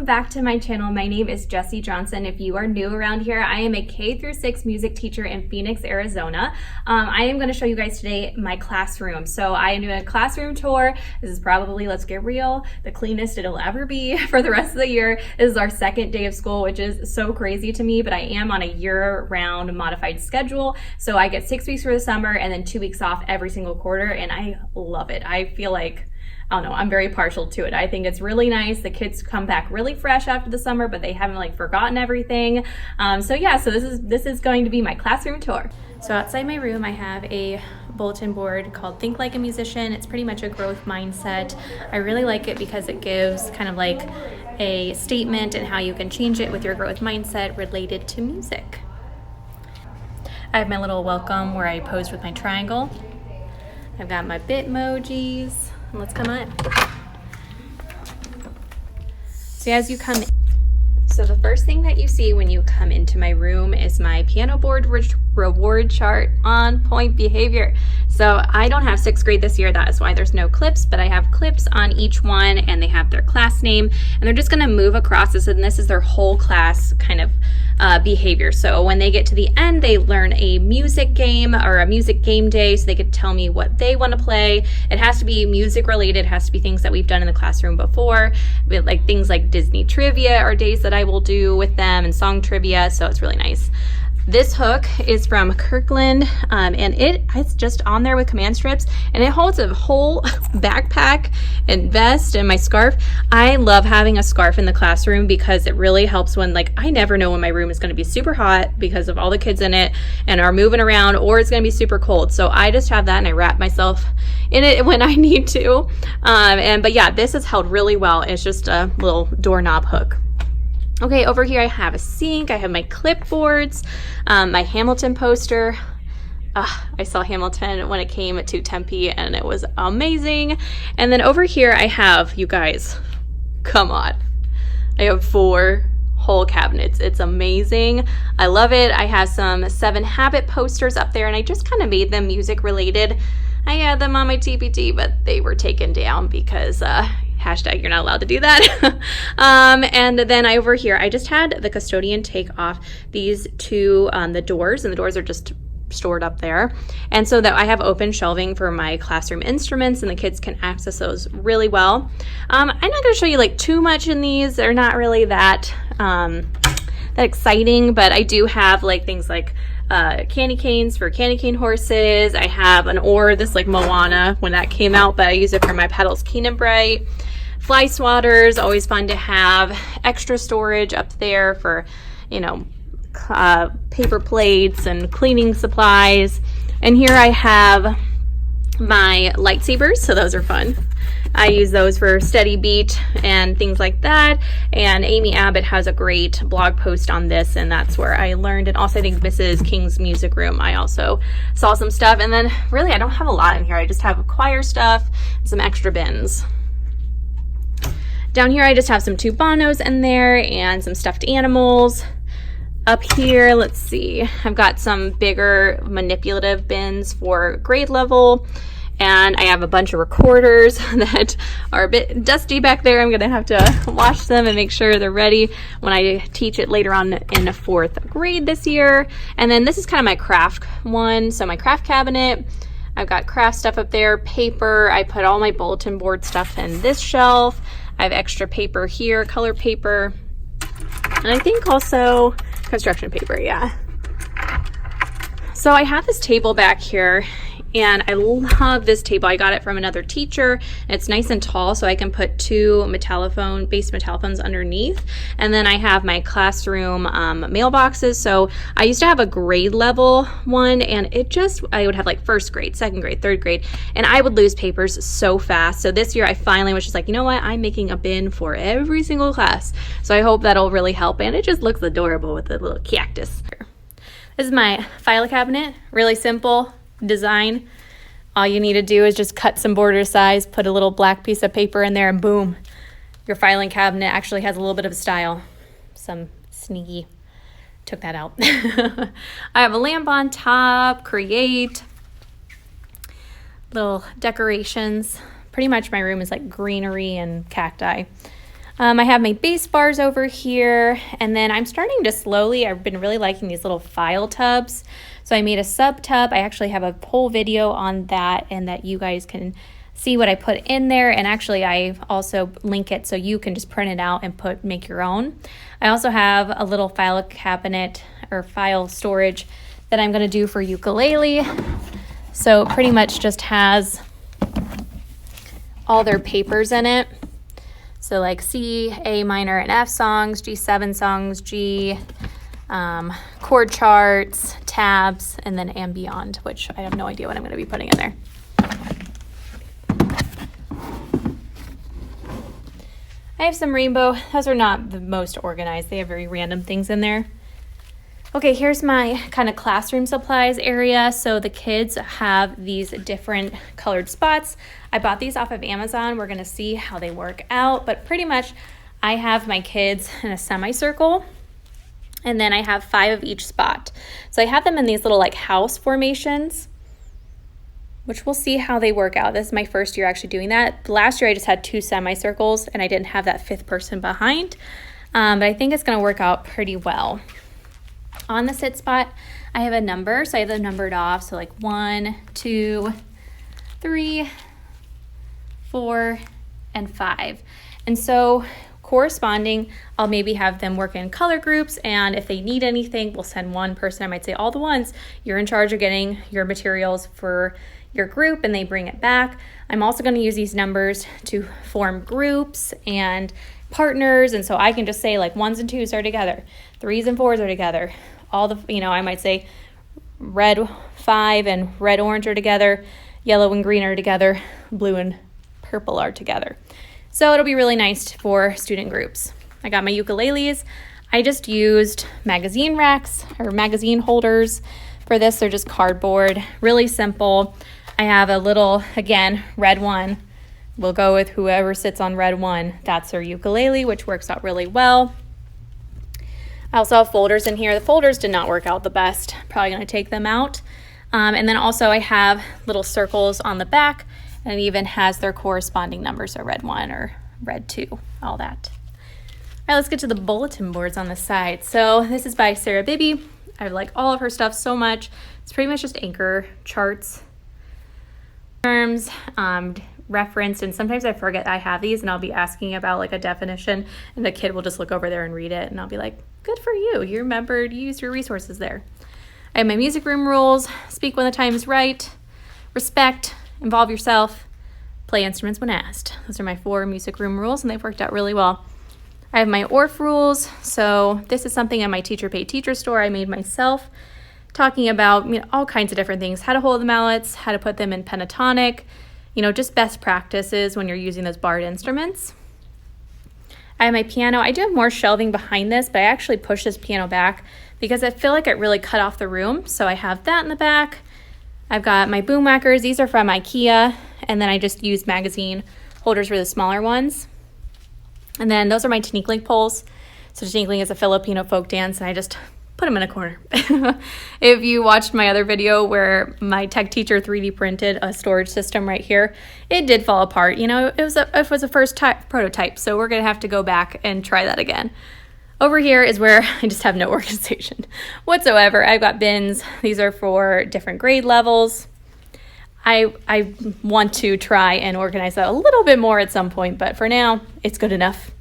back to my channel. My name is Jessie Johnson. If you are new around here, I am a K-6 music teacher in Phoenix, Arizona. I am going to show you guys today my classroom. So I am doing a classroom tour. This is probably, let's get real, the cleanest it'll ever be for the rest of the year. This is our second day of school, which is so crazy to me, but I am on a year-round modified schedule. So I get 6 weeks for the summer and then 2 weeks off every single quarter, and I love it. I feel like, I don't know, I'm very partial to it. I think it's really nice. The kids come back really fresh after the summer, but they haven't like forgotten everything. So this is going to be my classroom tour. So outside my room, I have a bulletin board called Think Like a Musician. It's pretty much a growth mindset. I really like it because it gives kind of like a statement and how you can change it with your growth mindset related to music. I have my little welcome where I posed with my triangle. I've got my Bitmojis. Let's come on. So as you come in, so the first thing that you see when you come into my room is my piano board reward chart, on point behavior. So I don't have 6th grade this year, that is why there's no clips, but I have clips on each one and they have their class name and they're just gonna move across this, and this is their whole class kind of behavior. So when they get to the end, they learn a music game or a music game day, so they could tell me what they want to play. It has to be music related, it has to be things that we've done in the classroom before, like things like Disney trivia or days that I will do with them, and song trivia, so it's really nice. This hook is from Kirkland, and it's just on there with command strips, and it holds a whole backpack and vest and my scarf. I love having a scarf in the classroom because it really helps when, like, I never know when my room is going to be super hot because of all the kids in it and are moving around, or it's going to be super cold. So I just have that and I wrap myself in it when I need to. But yeah, this is held really well. It's just a little doorknob hook. Okay, over here I have a sink, I have my clipboards, my Hamilton poster. I saw Hamilton when it came to Tempe and it was amazing. And then over here I have, you guys, come on, I have 4 whole cabinets. It's amazing. I love it. I have some 7 Habit posters up there and I just kind of made them music related. I had them on my TPT, but they were taken down because hashtag you're not allowed to do that. And then over here, I just had the custodian take off these 2, the doors, and the doors are just stored up there. And so that I have open shelving for my classroom instruments and the kids can access those really well. I'm not going to show you like too much in these. They're not really that exciting, but I do have like things like candy canes for candy cane horses. I have an oar, this like Moana when that came out, but I use it for my pedals, Keen and Bright. Fly swatters, always fun to have. Extra storage up there for, you know, paper plates and cleaning supplies. And here I have my lightsabers, so those are fun. I use those for steady beat and things like that. And Amy Abbott has a great blog post on this, and that's where I learned. And also I think Mrs. King's music room, I also saw some stuff. And then really I don't have a lot in here. I just have choir stuff and some extra bins. Down here I just have some tubanos in there and some stuffed animals. Up here, let's see, I've got some bigger manipulative bins for grade level, and I have a bunch of recorders that are a bit dusty back there. I'm gonna have to wash them and make sure they're ready when I teach it later on in the 4th grade this year. And then this is kind of my craft one, so my craft cabinet. I've got craft stuff up there, paper. I put all my bulletin board stuff in this shelf. I have extra paper here, color paper, and I think also construction paper, yeah. So I have this table back here, and I love this table. I got it from another teacher. It's nice and tall, so I can put 2 base metallophones underneath. And then I have my classroom mailboxes. So I used to have a grade level one, and I would have like 1st grade, 2nd grade, 3rd grade, and I would lose papers so fast. So this year I finally was just like, you know what? I'm making a bin for every single class. So I hope that'll really help. And it just looks adorable with the little cactus. This is my file cabinet, really simple design. All you need to do is just cut some border size, put a little black piece of paper in there, and boom, your filing cabinet actually has a little bit of style. Some sneaky took that out. I have a lamp on top, create little decorations. Pretty much my room is like greenery and cacti. I have my bass bars over here, and then I'm starting to slowly, I've been really liking these little file tubs. So I made a sub tub. I actually have a whole video on that, and that you guys can see what I put in there, and actually I also link it so you can just print it out and make your own. I also have a little file cabinet or file storage that I'm going to do for ukulele. So it pretty much just has all their papers in it. So like C, A minor, and F songs, G7 songs, G, chord charts, tabs, and then and beyond, which I have no idea what I'm going to be putting in there. I have some rainbow. Those are not the most organized. They have very random things in there. Okay, here's my kind of classroom supplies area. So the kids have these different colored spots. I bought these off of Amazon. We're gonna see how they work out, but pretty much I have my kids in a semicircle, and then I have 5 of each spot. So I have them in these little like house formations, which we'll see how they work out. This is my first year actually doing that. Last year I just had 2 semicircles and I didn't have that 5th person behind, but I think it's gonna work out pretty well. On the sit spot, I have a number, so I have them numbered off, so like 1, 2, 3, 4, and 5. And so corresponding, I'll maybe have them work in color groups, and if they need anything, we'll send one person. I might say, all the ones, you're in charge of getting your materials for your group, and they bring it back. I'm also going to use these numbers to form groups and partners, and so I can just say like 1s and 2s are together, 3s and 4s are together. All the, I might say red 5 and red orange are together, yellow and green are together, blue and purple are together. So it'll be really nice for student groups. I got my ukuleles. I just used magazine racks or magazine holders for this. They're just cardboard, really simple. I have a little, again, red 1. We'll go with whoever sits on red 1. That's their ukulele, which works out really well. I also have folders in here. The folders did not work out the best. Probably going to take them out. And then also I have little circles on the back, and it even has their corresponding numbers, so red 1 or red 2, all that. All right, let's get to the bulletin boards on the side. So this is by Sarah Bibby. I like all of her stuff so much. It's pretty much just anchor charts, terms, referenced, and sometimes I forget I have these, and I'll be asking about like a definition, and the kid will just look over there and read it, and I'll be like, good for you, you remembered, you used your resources there. I have my music room rules: speak when the time is right, respect, involve yourself, play instruments when asked. Those are my 4 music room rules, and they've worked out really well. I have my ORF rules. So this is something in my Teacher Pay Teacher store I made myself, talking about all kinds of different things: how to hold the mallets, how to put them in pentatonic, just best practices when you're using those barred instruments. I have my piano. I do have more shelving behind this, but I actually pushed this piano back because I feel like it really cut off the room. So I have that in the back. I've got my boom whackers. These are from IKEA, and then I just used magazine holders for the smaller ones. And then those are my tinikling poles. So tinikling is a Filipino folk dance, and I just put them in a corner. If you watched my other video where my tech teacher 3D printed a storage system right here, it did fall apart. It was a first prototype, so we're gonna have to go back and try that again. Over here is where I just have no organization whatsoever. I've got bins. These are for different grade levels. I want to try and organize that a little bit more at some point, but for now, it's good enough.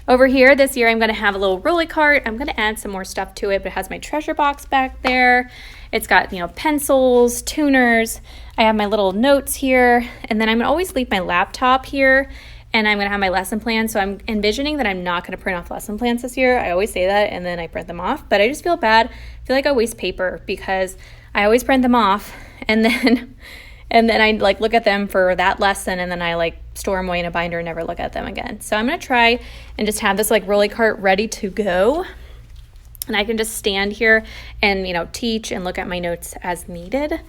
Over here this year, I'm going to have a little rolly cart. I'm going to add some more stuff to it, but it has my treasure box back there. It's got, pencils, tuners. I have my little notes here, and then I'm going to always leave my laptop here, and I'm going to have my lesson plan. So I'm envisioning that I'm not going to print off lesson plans this year. I always say that, and then I print them off, but I just feel bad. I feel like I waste paper because I always print them off, and then I look at them for that lesson, and then I store them away in a binder and never look at them again. So I'm going to try and just have this rolly cart ready to go. And I can just stand here and, teach and look at my notes as needed.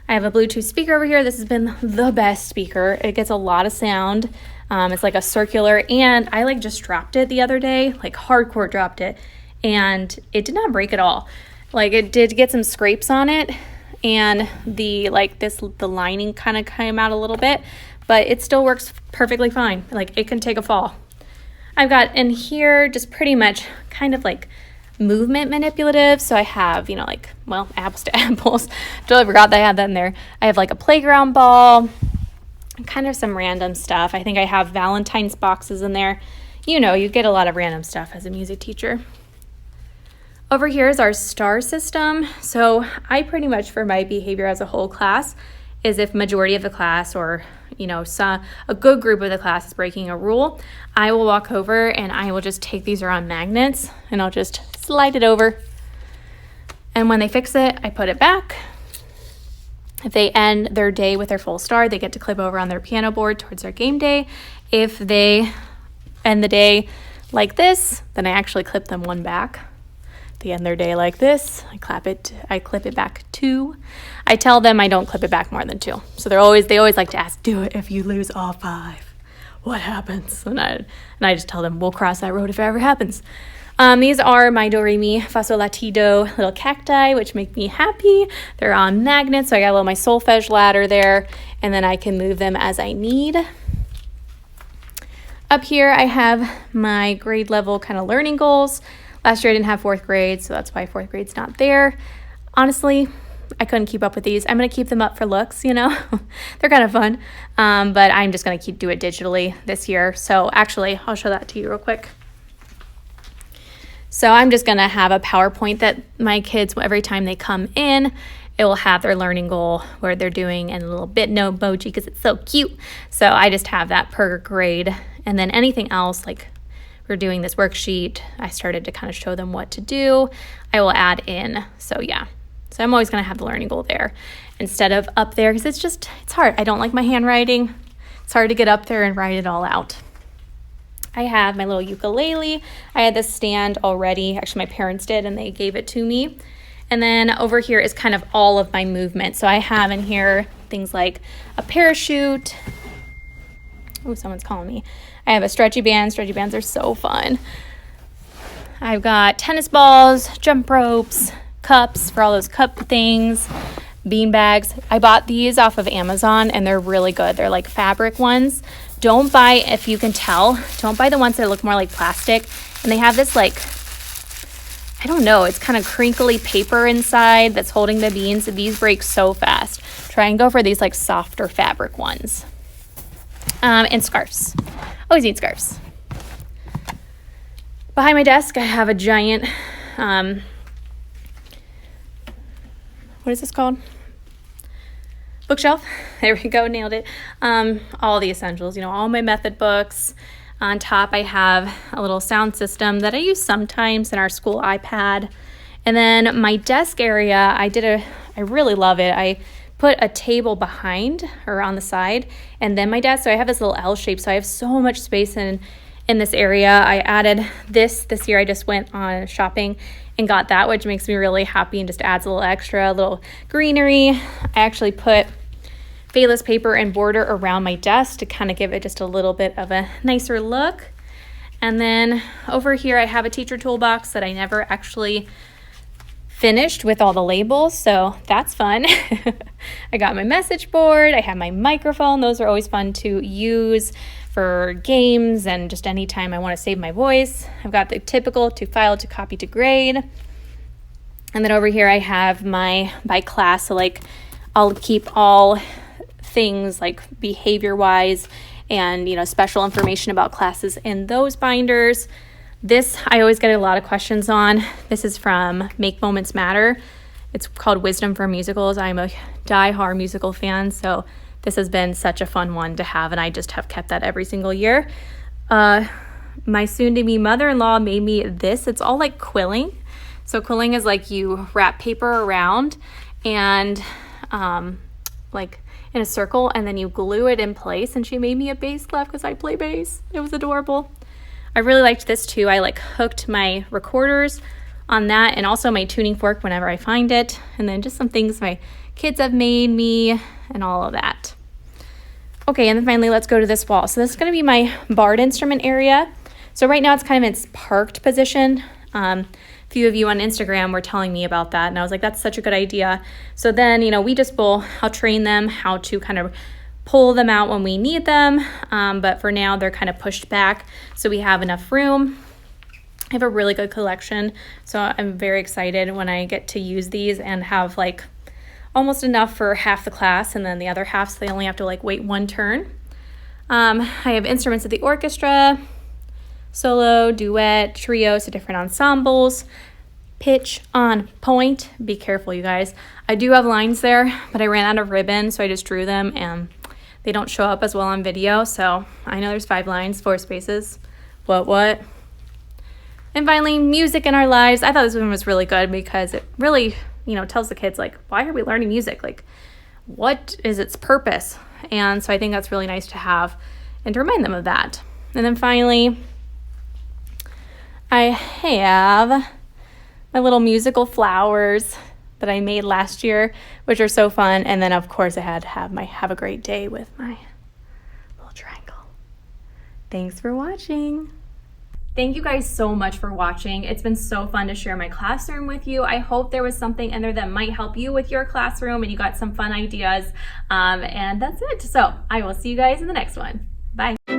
I have a Bluetooth speaker over here. This has been the best speaker. It gets a lot of sound. It's like a circular, and I just dropped it the other day, hardcore dropped it, and it did not break at all. It did get some scrapes on it, and the lining kind of came out a little bit, but it still works perfectly fine. It can take a fall. I've got in here just pretty much kind of like movement manipulative. So I have, like, well, apples to apples. Totally forgot that I had that in there. I have like a playground ball, kind of some random stuff. I think I have Valentine's boxes in there. You get a lot of random stuff as a music teacher. Over here is our star system. So I pretty much, for my behavior as a whole class, is if majority of the class or a good group of the class is breaking a rule, I will walk over and I will just take these around magnets and I'll just slide it over. And when they fix it, I put it back. If they end their day with their full star, they get to clip over on their piano board towards their game day. If they end the day like this, then I actually clip them one back. They end their day like this, I clip it back 2. I tell them I don't clip it back more than 2. So they always like to ask, do it if you lose all 5. What happens? And I just tell them, we'll cross that road if it ever happens. These are my do, re, mi, fa, sol, la, ti, do little cacti, which make me happy. They're on magnets, so I got my Solfege ladder there, and then I can move them as I need. Up here, I have my grade level kind of learning goals. Last year I didn't have 4th grade, so that's why 4th grade's not there. Honestly, I couldn't keep up with these. I'm going to keep them up for looks, They're kind of fun, but I'm just going to do it digitally this year. So actually, I'll show that to you real quick. So I'm just going to have a PowerPoint that my kids, every time they come in, it will have their learning goal, where they're doing, and a little bit no emoji because it's so cute. So I just have that per grade, and then anything else, like we're doing this worksheet, I started to kind of show them what to do. I will add in. So yeah, so I'm always going to have the learning goal there instead of up there, because it's hard. I don't like my handwriting. It's hard to get up there and write it all out. I have my little ukulele. I had this stand already. Actually, my parents did, and they gave it to me. And then over here is kind of all of my movement. So I have in here things like a parachute. Oh, someone's calling me. I have a stretchy band. Stretchy bands are so fun. I've got tennis balls, jump ropes, cups for all those cup things, bean bags. I bought these off of Amazon, and they're really good. They're like fabric ones. Don't buy, if you can tell, don't buy the ones that look more like plastic. And they have this I don't know, it's kind of crinkly paper inside that's holding the beans. These break so fast. Try and go for these softer fabric ones. And scarves. Always need scarves. Behind my desk, I have a giant, what is this called? Bookshelf. There we go, nailed it. All the essentials, all my method books. On top, I have a little sound system that I use sometimes in our school iPad. And then my desk area, I really love it. I put a table behind or on the side, and then my desk. So I have this little L shape, so I have so much space in this area. I added this year. I just went on shopping and got that, which makes me really happy and just adds a little extra, a little greenery. I actually put Bayless paper and border around my desk to kind of give it just a little bit of a nicer look. And then over here I have a teacher toolbox that I never actually finished with all the labels, so that's fun. I got my message board, I have my microphone. Those are always fun to use for games and just anytime I want to save my voice. I've got the typical to file, to copy, to grade. And then over here I have my by class, so I'll keep all things behavior wise and special information about classes in those binders. This I always get a lot of questions on. This is from Make Moments Matter. It's called Wisdom for Musicals. I'm a die-hard musical fan, so this has been such a fun one to have, and I just have kept that every single year. My soon-to-be mother-in-law made me this. It's all quilling. So quilling is you wrap paper around and in a circle, and then you glue it in place, and she made me a bass clef because I play bass. It was adorable. I really liked this too. I hooked my recorders on that, and also my tuning fork whenever I find it, and then just some things my kids have made me and all of that. Okay, and then finally let's go to this wall. So this is going to be my barred instrument area. So right now it's kind of in its parked position. A few of you on Instagram were telling me about that, and I was like, that's such a good idea. So then, I'll train them how to kind of pull them out when we need them, but for now they're kind of pushed back so we have enough room. I have a really good collection, so I'm very excited when I get to use these and have like almost enough for half the class, and then the other half, so they only have to like wait one turn. I have instruments of the orchestra, solo, duet, trio, so different ensembles. Pitch on point. Be careful, you guys. I do have lines there, but I ran out of ribbon, so I just drew them, and they don't show up as well on video. So I know there's 5 lines, 4 spaces. What? And finally, music in our lives. I thought this one was really good because it really, tells the kids, like, why are we learning music? Like, what is its purpose? And so I think that's really nice to have and to remind them of that. And then finally, I have my little musical flowers that I made last year, which are so fun. And then, of course, I had to have my have a great day with my little triangle. Thanks for watching. Thank you guys so much for watching. It's been so fun to share my classroom with you. I hope there was something in there that might help you with your classroom and you got some fun ideas. And that's it. So I will see you guys in the next one. Bye.